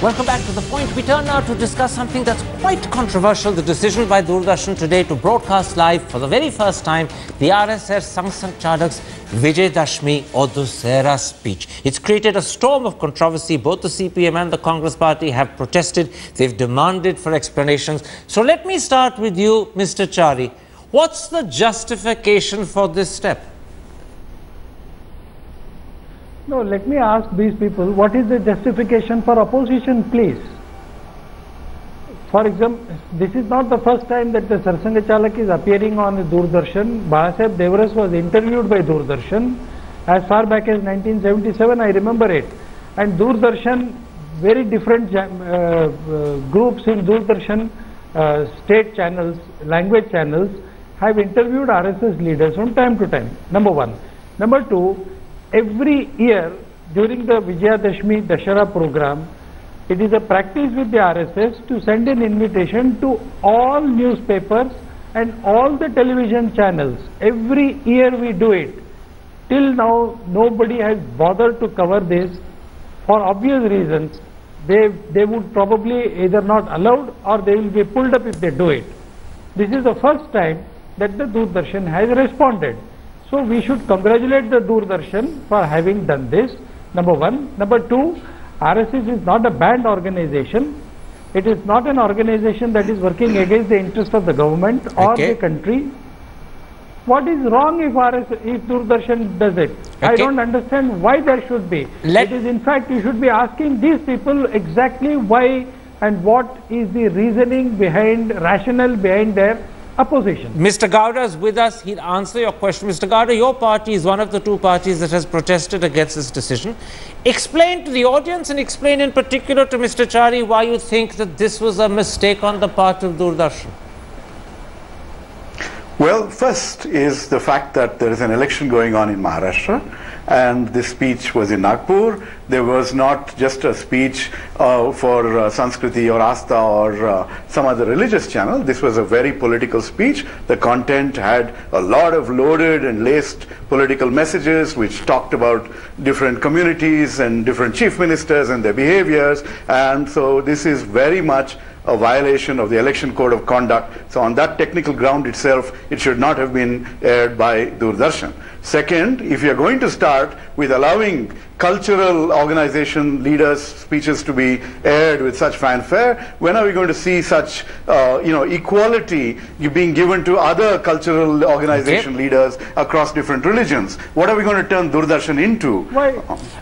Welcome back to The Point. We turn now to discuss something that's quite controversial, the decision by Doordarshan today to broadcast live for the very first time the RSS Sangsang Chadak's Vijayadashami or Dussehra speech. It's created a storm of controversy. Both the CPM and the Congress party have protested. They've demanded for explanations. So let me start with you, Mr. Chari. What's the justification for this step? No, let me ask these people, what is the justification for opposition, please? For example, this is not the first time that the Sarsanga Chalak is appearing on Doordarshan. Bahaseb Devras was interviewed by Doordarshan as far back as 1977, I remember it. And Doordarshan, very different groups in Doordarshan, state channels, language channels, have interviewed RSS leaders from time to time, number one. Number two, every year during the Vijayadashami Dashara program, it is a practice with the RSS to send an invitation to all newspapers and all the television channels. Every year we do it. Till now, nobody has bothered to cover this for obvious reasons. They would probably either not allowed or they will be pulled up if they do it. This is the first time that the Doordarshan has responded. So we should congratulate the Doordarshan for having done this, number one. Number two, RSS is not a banned organization. It is not an organization that is working against the interest of the government or the country. What is wrong if Doordarshan does it? I don't understand why there should be. It is in fact, you should be asking these people exactly why and what is the reasoning behind, rationale behind their opposition. Mr. Gowda is with us. He'll answer your question. Mr. Gowda, your party is one of the two parties that has protested against this decision. Explain to the audience and explain in particular to Mr. Chari why you think that this was a mistake on the part of Doordarshan. Well, first is the fact that there is an election going on in Maharashtra, and this speech was in Nagpur. There was not just a speech for Sanskriti or Astha or some other religious channel. This was a very political speech. The content had a lot of loaded and laced political messages which talked about different communities and different chief ministers and their behaviors, and so this is very much a violation of the election code of conduct. So on that technical ground itself, it should not have been aired by Doordarshan. Second, if you are going to start with allowing cultural organization leaders' speeches to be aired with such fanfare, when are we going to see such equality being given to other cultural organization leaders across different religions? What are we going to turn Doordarshan into?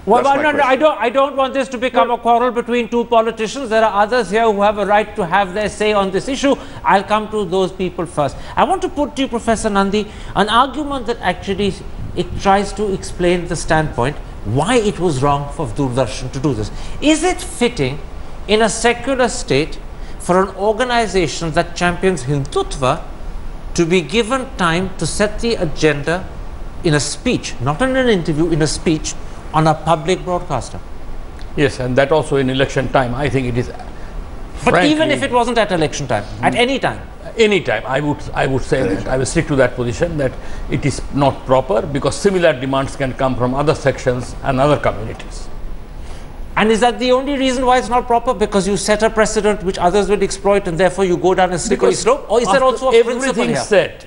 Well, I don't want this to become a quarrel between two politicians. There are others here who have a right to have their say on this issue. I'll come to those people first. I want to put to you, Professor Nandi, an argument that actually it tries to explain the standpoint why it was wrong for Doordarshan to do this. Is it fitting in a secular state for an organization that champions Hindutva to be given time to set the agenda in a speech, not in an interview, in a speech on a public broadcaster? Yes, and that also in election time. I think it is. But even if it wasn't at election time, at any time? Any time, I would say that. I will stick to that position, that it is not proper, because similar demands can come from other sections and other communities. And is that the only reason why it's not proper? Because you set a precedent which others will exploit and therefore you go down a slippery slope? Or is there also a principle here?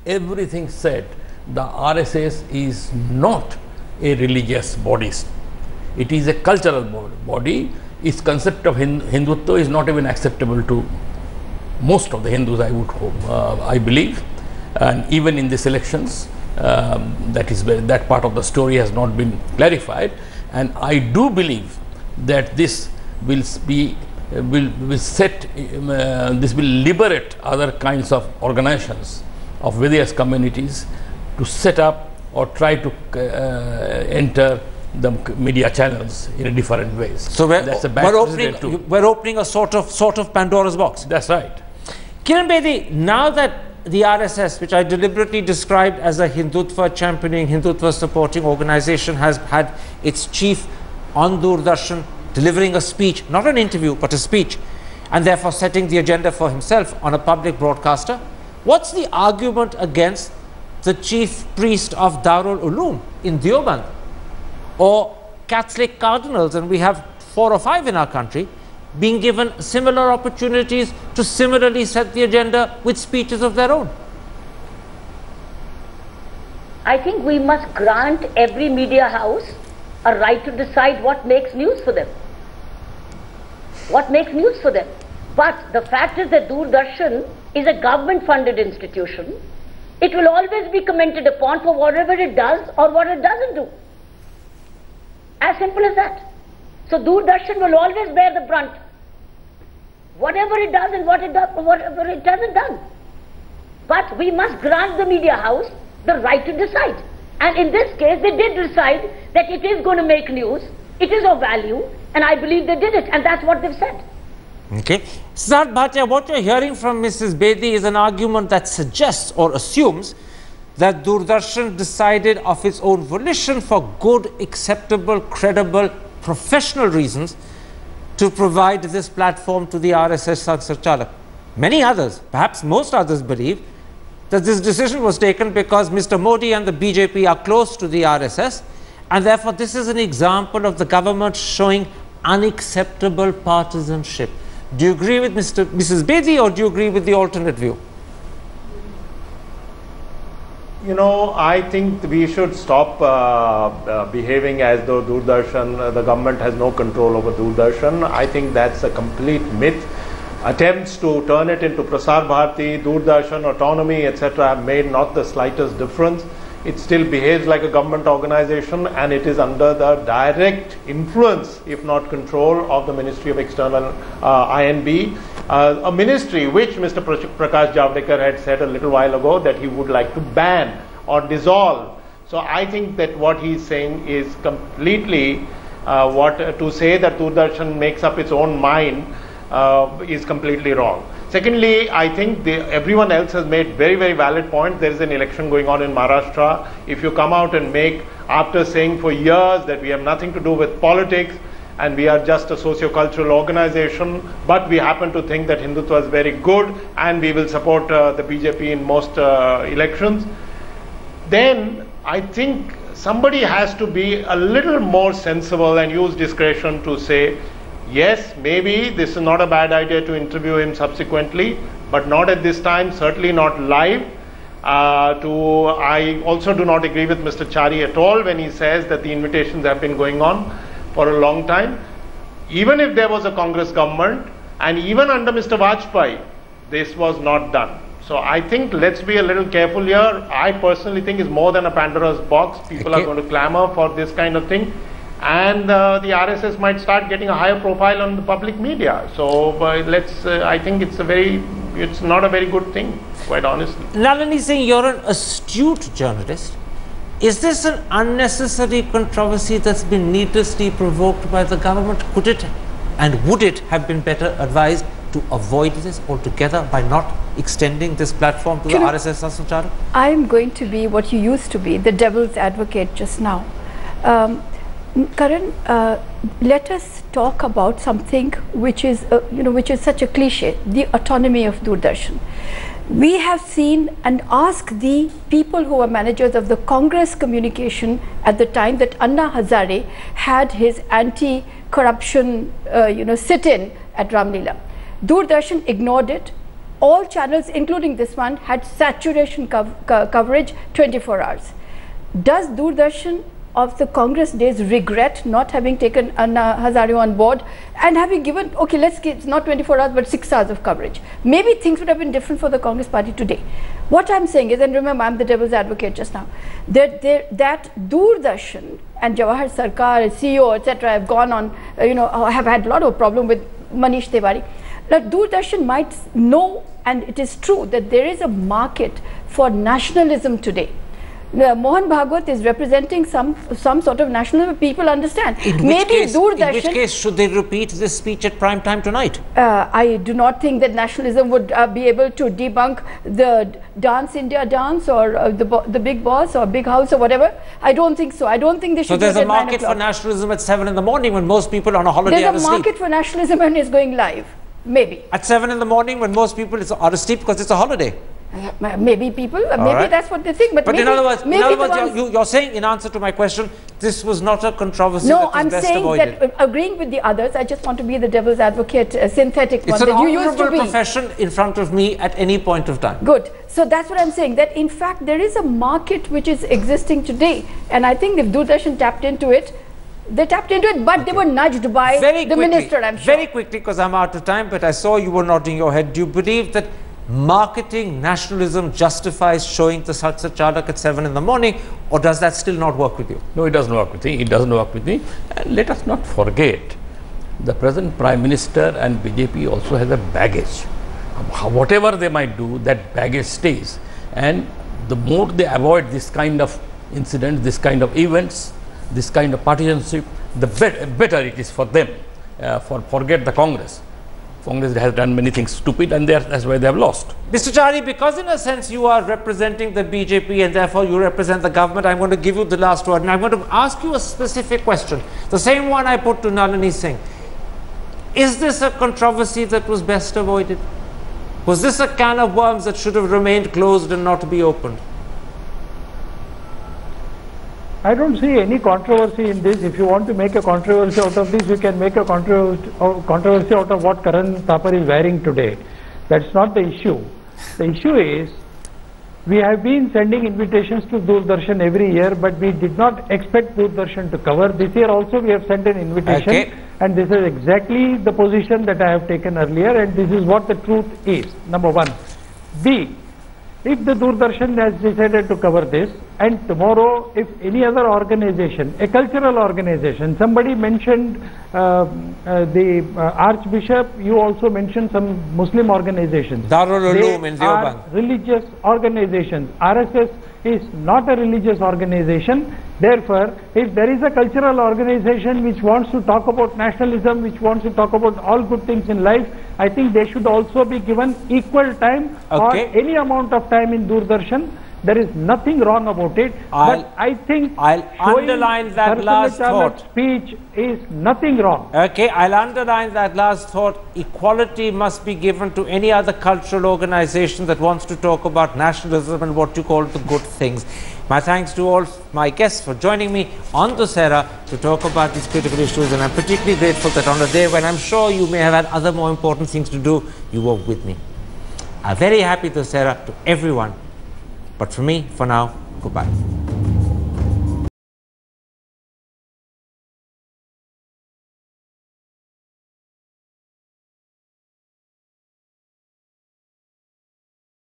Everything said, the RSS is not a religious body. It is a cultural body. Its concept of Hindutva is not even acceptable to most of the Hindus, I would hope, I believe, and even in these elections, that part of the story has not been clarified. And I do believe that this will liberate other kinds of organizations of various communities to set up or try to enter the media channels in a different ways. So we're opening a sort of Pandora's box. That's right. Kiran Bedi, now that the RSS, which I deliberately described as a Hindutva championing, Hindutva supporting organization, has had its chief on Doordarshan delivering a speech, not an interview, but a speech, and therefore setting the agenda for himself on a public broadcaster, what's the argument against the chief priest of Darul Uloom in Deoband, or Catholic cardinals, and we have 4 or 5 in our country, being given similar opportunities to similarly set the agenda with speeches of their own? I think we must grant every media house a right to decide what makes news for them. What makes news for them. But the fact is that Doordarshan is a government-funded institution. It will always be commented upon for whatever it does or what it doesn't do. As simple as that. So Doordarshan will always bear the brunt. Whatever it does and whatever it hasn't done. But we must grant the media house the right to decide. And in this case, they did decide that it is going to make news, it is of value, and I believe they did it, and that's what they've said. Okay. Siddharth Bhatia, what you're hearing from Mrs. Bedi is an argument that suggests or assumes that Doordarshan decided of its own volition for good, acceptable, credible, professional reasons to provide this platform to the RSS Sansarchalak. Many others, perhaps most others, believe that this decision was taken because Mr. Modi and the BJP are close to the RSS, and therefore this is an example of the government showing unacceptable partisanship. Do you agree with Mrs. Bedi, or do you agree with the alternate view? You know, I think we should stop behaving as though Doordarshan, the government has no control over Doordarshan. I think that's a complete myth. Attempts to turn it into Prasar Bharati, Doordarshan, autonomy, etc. have made not the slightest difference. It still behaves like a government organization, and it is under the direct influence, if not control, of the Ministry of External INB, a ministry which Mr. Prakash Javadekar had said a little while ago that he would like to ban or dissolve. So I think that what he is saying is completely to say that Doordarshan makes up its own mind is completely wrong. Secondly, I think everyone else has made very, very valid points. There is an election going on in Maharashtra. If you come out and make, after saying for years that we have nothing to do with politics and we are just a socio-cultural organization, but we happen to think that Hindutva is very good and we will support the BJP in most elections, then I think somebody has to be a little more sensible and use discretion to say, yes, maybe this is not a bad idea to interview him subsequently, but not at this time, certainly not live. I also do not agree with Mr. Chari at all when he says that the invitations have been going on for a long time. Even if there was a Congress government, and even under Mr. Vajpayee, this was not done. So I think let's be a little careful here. I personally think it's more than a Pandora's box. People are going to clamor for this kind of thing. And the RSS might start getting a higher profile on the public media. So I think it's not a very good thing, quite honestly. Nalini Singh, you're an astute journalist. Is this an unnecessary controversy that's been needlessly provoked by the government? Could it and would it have been better advised to avoid this altogether by not extending this platform to the RSS Sansarchalak? I am going to be what you used to be, the devil's advocate just now. Karan, let us talk about something which is, which is such a cliche, the autonomy of Doordarshan. We have seen and asked the people who were managers of the Congress communication at the time that Anna Hazare had his anti-corruption, sit-in at Ramlila. Doordarshan ignored it. All channels, including this one, had saturation coverage 24 hours. Does Doordarshan of the Congress days regret not having taken Anna Hazare on board and having given, okay, it's not 24 hours but 6 hours of coverage? Maybe things would have been different for the Congress party today. What I'm saying is, and remember, I'm the devil's advocate just now, that Doordarshan and Jawahar Sarkar, CEO, etc., have gone on, have had a lot of problem with Manish Tiwari. Now, Doordarshan might know, and it is true, that there is a market for nationalism today. Mohan Bhagwat is representing some sort of nationalism. People understand. In which case should they repeat this speech at prime time tonight? I do not think that nationalism would be able to debunk the Dance India dance or the Big Boss or Big House or whatever. I don't think so. I don't think they should. So there's a market for nationalism at 7 in the morning when most people on a holiday are asleep. There's a market for nationalism when it's going live. Maybe. At 7 in the morning when most people are asleep because it's a holiday. Maybe people, maybe right. that's what they think. But maybe, in other words, maybe you're saying in answer to my question, this was not a controversy no, that was I'm best saying avoided. that agreeing with the others, I just want to be the devil's advocate, synthetic It's one an that you used to honorable be. profession in front of me at any point of time. Good. So that's what I'm saying, that in fact there is a market which is existing today, and I think if Doordarshan tapped into it, they tapped into it, but they were nudged by the minister, I'm sure. Very quickly, because I'm out of time, but I saw you were nodding your head. Do you believe that marketing nationalism justifies showing the Satsa Chalak at 7 in the morning, or does that still not work with you? No, it doesn't work with me. It doesn't work with me. And let us not forget, the present Prime Minister and BJP also has a baggage. Whatever they might do, that baggage stays. And the more they avoid this kind of incidents, this kind of events, this kind of partisanship, the better it is for them. Forget the Congress. Congress has done many things stupid, and that's why they have lost. Mr. Chari, because in a sense you are representing the BJP and therefore you represent the government, I'm going to give you the last word, and I'm going to ask you a specific question, the same one I put to Nalini Singh. Is this a controversy that was best avoided? Was this a can of worms that should have remained closed and not be opened? I don't see any controversy in this. If you want to make a controversy out of this, you can make a controversy out of what Karan Thapar is wearing today. That's not the issue. The issue is, we have been sending invitations to Doordarshan every year, but we did not expect Doordarshan to cover. This year also we have sent an invitation, and this is exactly the position that I have taken earlier, and this is what the truth is, number one. B, if the Doordarshan has decided to cover this, and tomorrow if any other organization, a cultural organization, somebody mentioned the Archbishop, you also mentioned some Muslim organizations. Darul Uloom in They are Deoband. religious organizations. RSS is not a religious organization. Therefore, if there is a cultural organization which wants to talk about nationalism, which wants to talk about all good things in life, I think they should also be given equal time or any amount of time in Doordarshan. There is nothing wrong about it, but I think I'll underline that last thought. Speech is nothing wrong. Okay, I'll underline that last thought. Equality must be given to any other cultural organization that wants to talk about nationalism and what you call the good things. My thanks to all my guests for joining me on Dussehra to talk about these critical issues, and I'm particularly grateful that on a day when I'm sure you may have had other more important things to do, you were with me. A very happy Dussehra to everyone. But for me, for now, goodbye.